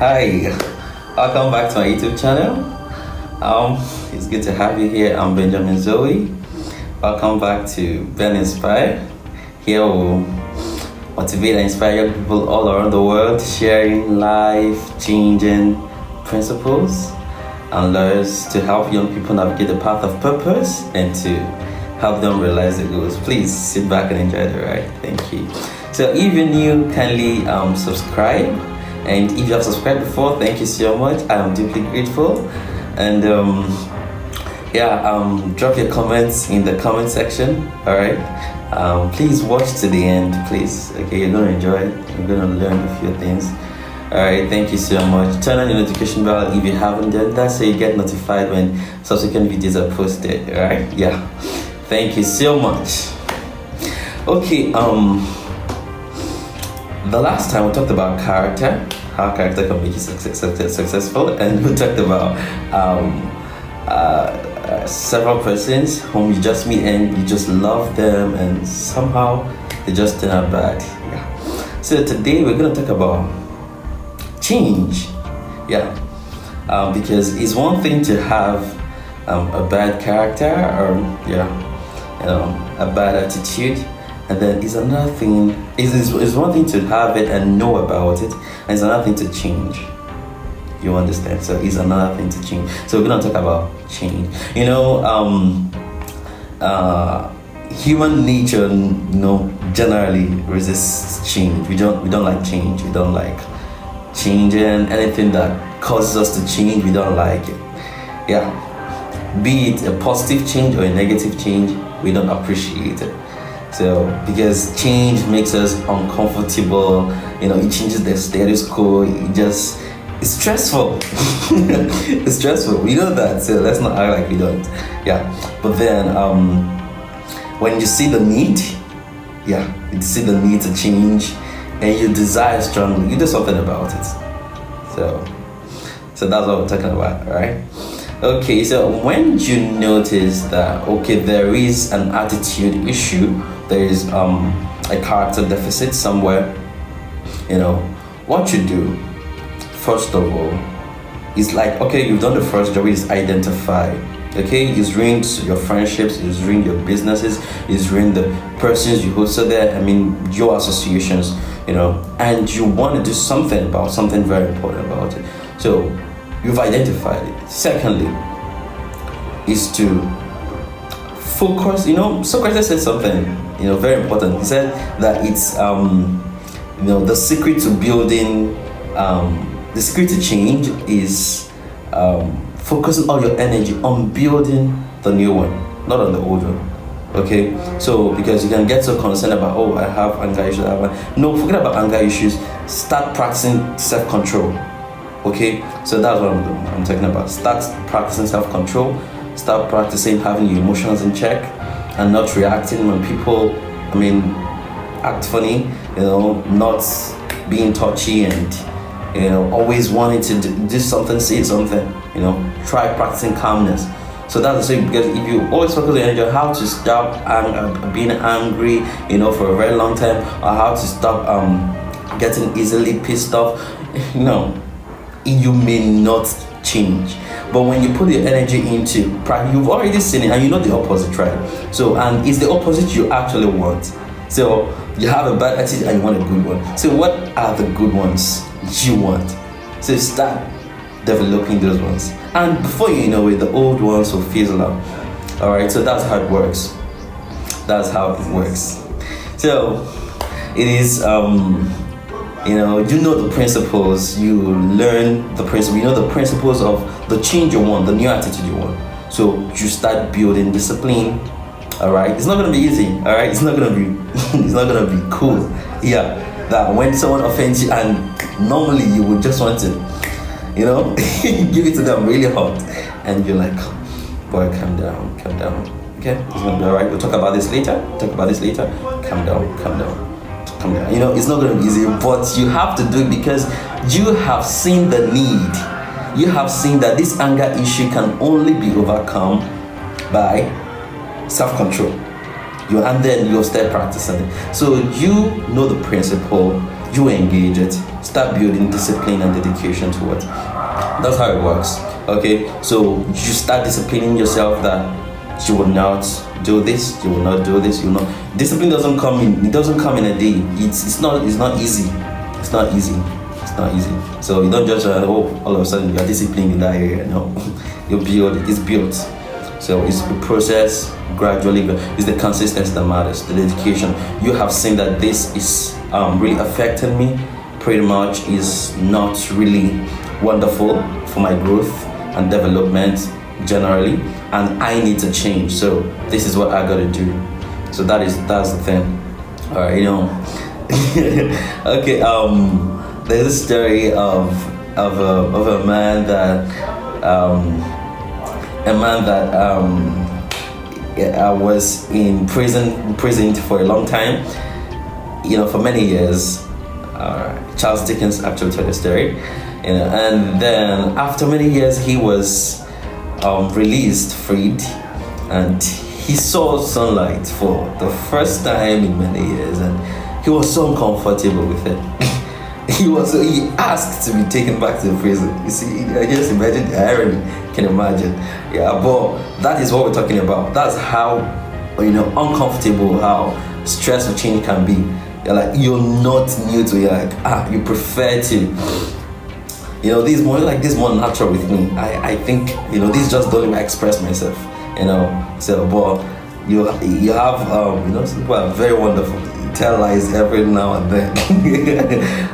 Hi, welcome back to my YouTube channel. It's good to have you here. I'm Benjamin Zoe. Welcome back to Ben Inspire. Here we'll motivate and inspire young people all around the world, sharing life-changing principles and laws to help young people navigate the path of purpose and to help them realize their goals. Please sit back and enjoy the ride. Thank you. So if you're new, kindly subscribe. And if you have subscribed before, thank you so much. I am deeply grateful. And drop your comments in the comment section. All right. Please watch to the end, please. Okay, you're gonna enjoy it. You're gonna learn a few things. All right. Thank you so much. Turn on your notification bell if you haven't done that, so you get notified when subsequent videos are posted. All right. Yeah. Thank you so much. Okay. The last time we talked about character, how character can make you successful, and we talked about several persons whom you just meet and you just love them, and somehow they just turn out bad. Yeah. So today we're going to talk about change. Yeah. Because it's one thing to have a bad character or a bad attitude. And then it's another thing, it's one thing to have it and know about it, and it's another thing to change. You understand? So it's another thing to change. So we're going to talk about change. Human nature, generally resists change. We don't like change. We don't like changing. Anything that causes us to change, we don't like it. Yeah. Be it a positive change or a negative change, we don't appreciate it. So, because change makes us uncomfortable, it changes the status quo, it's stressful. It's stressful, we know that, so let's not act like we don't. Yeah, but then, when you see the need, you see the need to change, and you desire strongly, you do something about it. So that's what we're talking about, right? Okay, so when you notice that, there is an attitude issue, there is a character deficit somewhere, what you do, first of all, is like, you've done the first job, is identify. It's ruined your friendships, it's ruined your businesses, it's ruined the persons you host there, your associations, and you want to do something about something very important about it. So you've identified it. Secondly, is to focus. Socrates said something, very important. He said that it's, the secret to building, the secret to change is focusing all your energy on building the new one, not on the old one. Okay, so because you can get so concerned about, I have anger issues. No, forget about anger issues. Start practicing self-control. Okay, so that's what I'm talking about. Start practicing self-control. Start practicing having your emotions in check and not reacting when people, act funny. Not being touchy and always wanting to do something, say something. Try practicing calmness. So that's the same, because if you always focus on energy, how to stop being angry, for a very long time, or how to stop getting easily pissed off, you may not change. But when you put your energy into practice, you've already seen it and you know the opposite, right? So, and it's the opposite you actually want. So you have a bad attitude and you want a good one. So what are the good ones you want? So start developing those ones. And before you know it, the old ones will fizzle out. All right, so that's how it works. That's how it works. So it is, you know the principles, you learn the principle, the principles of the change you want, the new attitude you want. So you start building discipline. All right, it's not gonna be easy. All right, it's not gonna be cool. Yeah, that when someone offends you, and normally you would just want to, give it to them really hot, and you're like, boy, calm down. Okay, it's gonna be all right. We'll talk about this later. Calm down. It's not going to be easy, but you have to do it because you have seen the need. You have seen that this anger issue can only be overcome by self-control. And then you'll start practicing it. So you know the principle, you engage it. Start building discipline and dedication to it. That's how it works. Okay, so you start disciplining yourself that you will not do this, you will not do this, you will not. Discipline doesn't come in. It doesn't come in a day. It's not easy. It's not easy. It's not easy. So you don't just all of a sudden you are disciplined in that area. No, you build it. It's built. So it's a process, gradually. It's the consistency that matters, the dedication. You have seen that this is really affecting me. Pretty much is not really wonderful for my growth and development generally, and I need to change. So this is what I gotta do. So that's the thing. All right, okay. There's a story of a man that I was imprisoned for a long time, for many years. Charles Dickens actually told the story, and then after many years he was released, freed, and he saw sunlight for the first time in many years, and he was so uncomfortable with it. He asked to be taken back to the prison. You see, I just imagine the irony. Can imagine. Yeah, but that is what we're talking about. That's how uncomfortable, how stressful change can be. You're not new to it. You're like, you prefer to. This is more natural with me. I think this just don't even express myself. So but you have some people are very wonderful. Tell lies every now and then.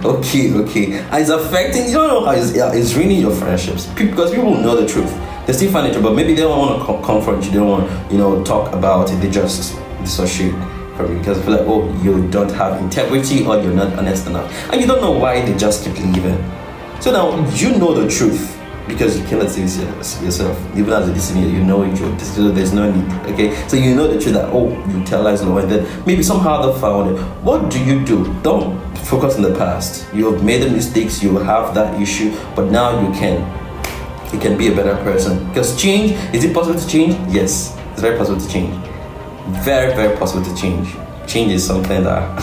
okay, and it's affecting. You don't know how it's ruining your friendships because people know the truth. They still find it, but maybe they don't want to confront you. They don't want talk about it. They just dissociate from you because they feel like, you don't have integrity or you're not honest enough, and you don't know why they just keep leaving. So now you know the truth because you cannot see yourself. Even as a discipline, you know it. There's no need. Okay, so you know the truth that you tell lies, and then maybe somehow they found it. What do? Don't focus on the past. You have made the mistakes. You have that issue, but now you can be a better person. Because change, is it possible to change? Yes, it's very possible to change. Very, very possible to change. Change is something that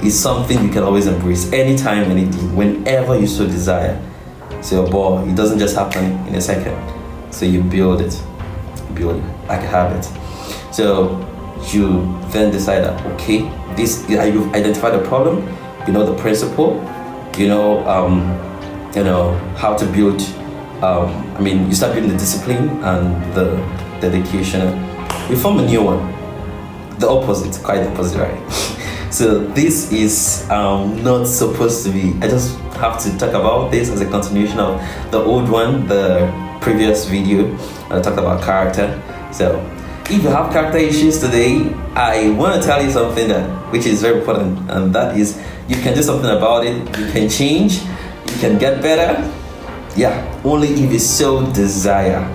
is something you can always embrace anytime, anything, whenever you so desire. So, it doesn't just happen in a second. So you build it like a habit. So you then decide that you've identified the problem, the principle, how to build. You start building the discipline and the dedication. You form a new one. The opposite, quite the opposite, right? So this is not supposed to be. I just have to talk about this as a continuation of the old one, the previous video. I talked about character. So if you have character issues today, I want to tell you something which is very important, and that is you can do something about it. You can change. You can get better. Yeah, only if you so desire.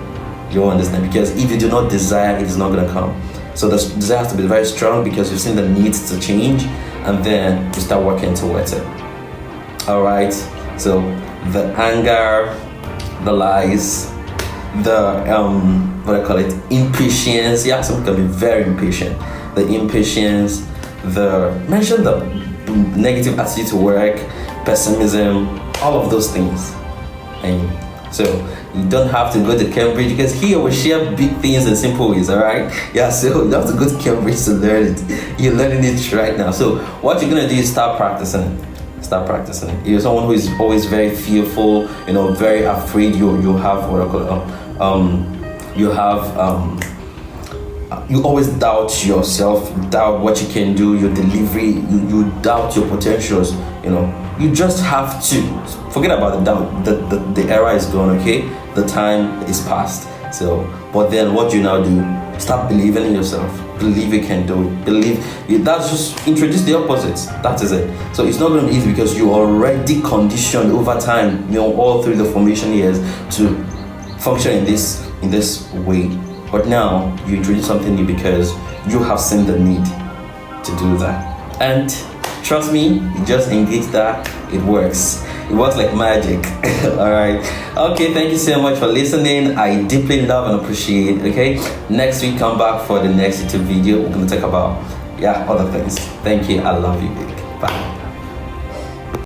You understand? Because if you do not desire, it is not going to come. So the desire has to be very strong because you've seen the need to change, and then you start working towards it. All right. So the anger, the lies, the impatience. Yeah, some people can be very impatient. The impatience, mention the negative attitude to work, pessimism, all of those things. And so you don't have to go to Cambridge because here we share big things in simple ways, all right? Yeah, so you don't have to go to Cambridge to learn it. You're learning it right now. So what you're gonna do is start practicing it. Start practicing it. You're someone who is always very fearful, very afraid. You have you always doubt yourself, doubt what you can do, your delivery. You doubt your potentials. You just have to forget about the doubt. The era is gone. Okay, the time is past. So, but then what you now do? Start believing in yourself. Believe you can do it. That's just introduce the opposites. That is it. So it's not going to be easy because you already conditioned over time, all through the formation years to function in this way. But now you introduce something new because you have seen the need to do that. And trust me, you just engage that, it works. It works like magic. All right. Okay, thank you so much for listening. I deeply love and appreciate. Okay, next week come back for the next YouTube video. We're gonna talk about other things. Thank you. I love you. Bye.